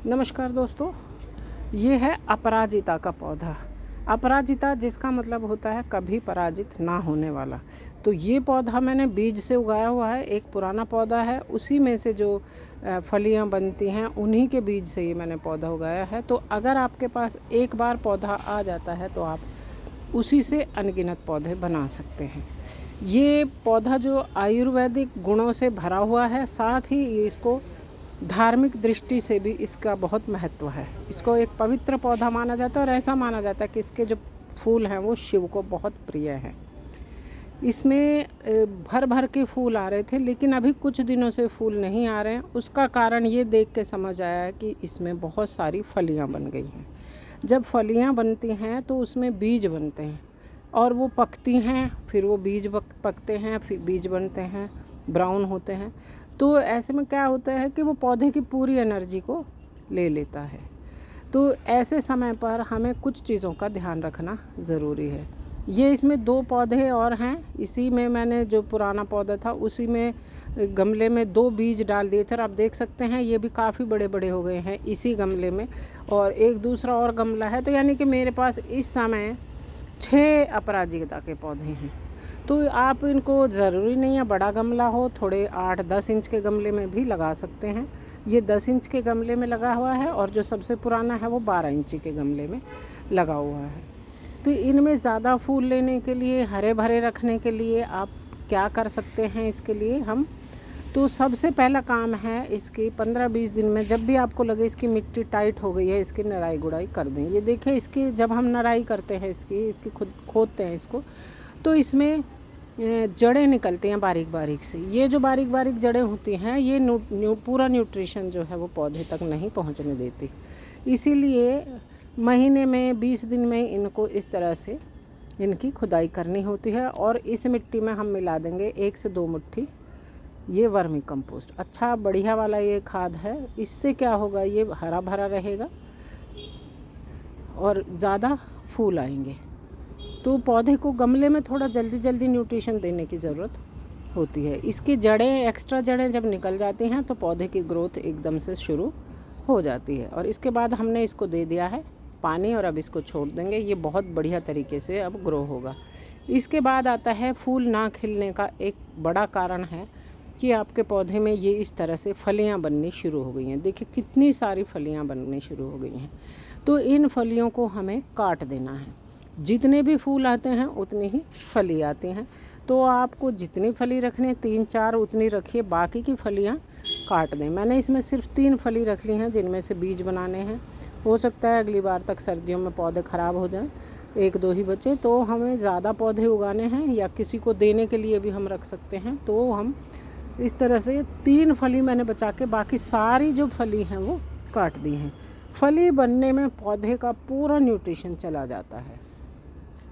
नमस्कार दोस्तों, ये है अपराजिता का पौधा। अपराजिता जिसका मतलब होता है कभी पराजित ना होने वाला। तो ये पौधा मैंने बीज से उगाया हुआ है। एक पुराना पौधा है, उसी में से जो फलियां बनती हैं उन्हीं के बीज से ये मैंने पौधा उगाया है। तो अगर आपके पास एक बार पौधा आ जाता है तो आप उसी से अनगिनत पौधे बना सकते हैं। ये पौधा जो आयुर्वेदिक गुणों से भरा हुआ है, साथ ही इसको धार्मिक दृष्टि से भी इसका बहुत महत्व है। इसको एक पवित्र पौधा माना जाता है और ऐसा माना जाता है कि इसके जो फूल हैं वो शिव को बहुत प्रिय हैं। इसमें भर भर के फूल आ रहे थे, लेकिन अभी कुछ दिनों से फूल नहीं आ रहे हैं। उसका कारण ये देख के समझ आया है कि इसमें बहुत सारी फलियां बन गई हैं। जब फलियां बनती हैं तो उसमें बीज बनते हैं और वो पकती हैं, फिर वो बीज पकते हैं, फिर बीज बनते हैं, ब्राउन होते हैं। तो ऐसे में क्या होता है कि वो पौधे की पूरी एनर्जी को ले लेता है। तो ऐसे समय पर हमें कुछ चीज़ों का ध्यान रखना ज़रूरी है। ये इसमें 2 पौधे और हैं। इसी में मैंने जो पुराना पौधा था उसी में गमले में 2 बीज डाल दिए थे और आप देख सकते हैं ये भी काफ़ी बड़े बड़े हो गए हैं इसी गमले में। और एक दूसरा और गमला है, तो यानी कि मेरे पास इस समय 6 अपराजिता के पौधे हैं। तो आप इनको ज़रूरी नहीं है बड़ा गमला हो, थोड़े 8-10 इंच के गमले में भी लगा सकते हैं। ये 10 इंच के गमले में लगा हुआ है और जो सबसे पुराना है वो 12 इंच के गमले में लगा हुआ है। तो इनमें ज़्यादा फूल लेने के लिए, हरे भरे रखने के लिए आप क्या कर सकते हैं इसके लिए हम, तो सबसे पहला काम है इसकी 15-20 दिन में जब भी आपको लगे इसकी मिट्टी टाइट हो गई है, इसकी नराई गुड़ाई कर दें। ये देखिए, इसकी जब हम नराई करते हैं इसकी खुद खोदते हैं इसको, तो इसमें जड़ें निकलती हैं बारीक बारीक सी। ये जो बारीक बारीक जड़ें होती हैं ये पूरा न्यूट्रिशन जो है वो पौधे तक नहीं पहुंचने देती। इसीलिए महीने में 20 दिन में इनको इस तरह से इनकी खुदाई करनी होती है। और इस मिट्टी में हम मिला देंगे 1 से 2 मुट्ठी ये वर्मी कंपोस्ट, अच्छा बढ़िया वाला ये खाद है। इससे क्या होगा, ये हरा भरा रहेगा और ज़्यादा फूल आएंगे। तो पौधे को गमले में थोड़ा जल्दी जल्दी न्यूट्रिशन देने की ज़रूरत होती है। इसकी जड़ें, एक्स्ट्रा जड़ें जब निकल जाती हैं तो पौधे की ग्रोथ एकदम से शुरू हो जाती है। और इसके बाद हमने इसको दे दिया है पानी और अब इसको छोड़ देंगे। ये बहुत बढ़िया तरीके से अब ग्रो होगा। इसके बाद आता है फूल ना खिलने का एक बड़ा कारण है कि आपके पौधे में ये इस तरह से फलियां बननी शुरू हो गई हैं। देखिए कितनी सारी फलियां बननी शुरू हो गई हैं। तो इन फलियों को हमें काट देना है। जितने भी फूल आते हैं उतनी ही फली आती हैं। तो आपको जितनी फली रखनी 3-4 उतनी रखिए, बाकी की फलियां काट दें। मैंने इसमें सिर्फ 3 फली रख ली हैं जिनमें से बीज बनाने हैं। हो सकता है अगली बार तक सर्दियों में पौधे ख़राब हो जाएं, 1-2 ही बचे। तो हमें ज़्यादा पौधे उगाने हैं या किसी को देने के लिए भी हम रख सकते हैं। तो हम इस तरह से 3 फली मैंने बचा के बाकी सारी जो फली हैं वो काट दी हैं। फली बनने में पौधे का पूरा न्यूट्रिशन चला जाता है।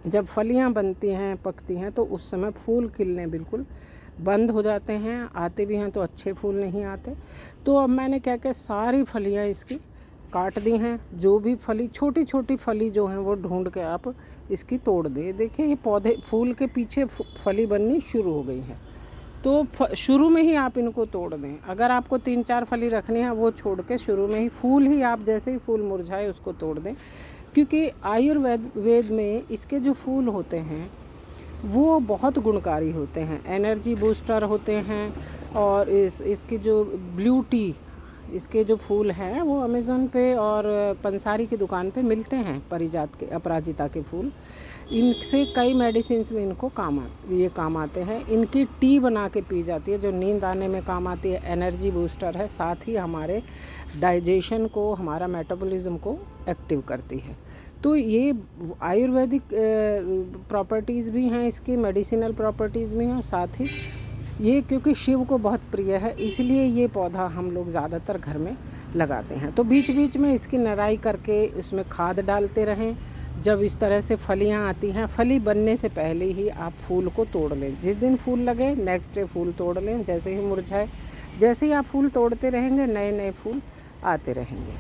जब फलियां बनती हैं, पकती हैं, तो उस समय फूल खिलने बिल्कुल बंद हो जाते हैं। आते भी हैं तो अच्छे फूल नहीं आते। तो अब मैंने क्या क्या सारी फलियां इसकी काट दी हैं। जो भी फली, छोटी छोटी फली जो हैं वो ढूंढ के आप इसकी तोड़ दें। देखिए ये पौधे, फूल के पीछे फली बननी शुरू हो गई है। तो शुरू में ही आप इनको तोड़ दें। अगर आपको 3-4 फली रखनी है वो छोड़ के शुरू में ही फूल ही आप जैसे ही फूल मुरझाए उसको तोड़ दें। क्योंकि वेद में इसके जो फूल होते हैं वो बहुत गुणकारी होते हैं, एनर्जी बूस्टर होते हैं। और इसकी जो ब्लू टी, इसके जो फूल हैं वो अमेज़न पे और पंसारी की दुकान पे मिलते हैं। परिजात के, अपराजिता के फूल, इनसे कई मेडिसिन्स में इनको काम आते हैं। इनकी टी बना के पी जाती है जो नींद आने में काम आती है, एनर्जी बूस्टर है, साथ ही हमारे डाइजेशन को, हमारा मेटाबॉलिज्म को एक्टिव करती है। तो ये आयुर्वेदिक प्रॉपर्टीज़ भी हैं इसकी, मेडिसिनल प्रॉपर्टीज़ भी हैं। और साथ ही ये क्योंकि शिव को बहुत प्रिय है इसलिए ये पौधा हम लोग ज़्यादातर घर में लगाते हैं। तो बीच बीच में इसकी नराई करके इसमें खाद डालते रहें। जब इस तरह से फलियां आती हैं, फली बनने से पहले ही आप फूल को तोड़ लें। जिस दिन फूल लगे नेक्स्ट डे फूल तोड़ लें। जैसे ही मुरझाए, जैसे ही आप फूल तोड़ते रहेंगे नए नए फूल आते रहेंगे।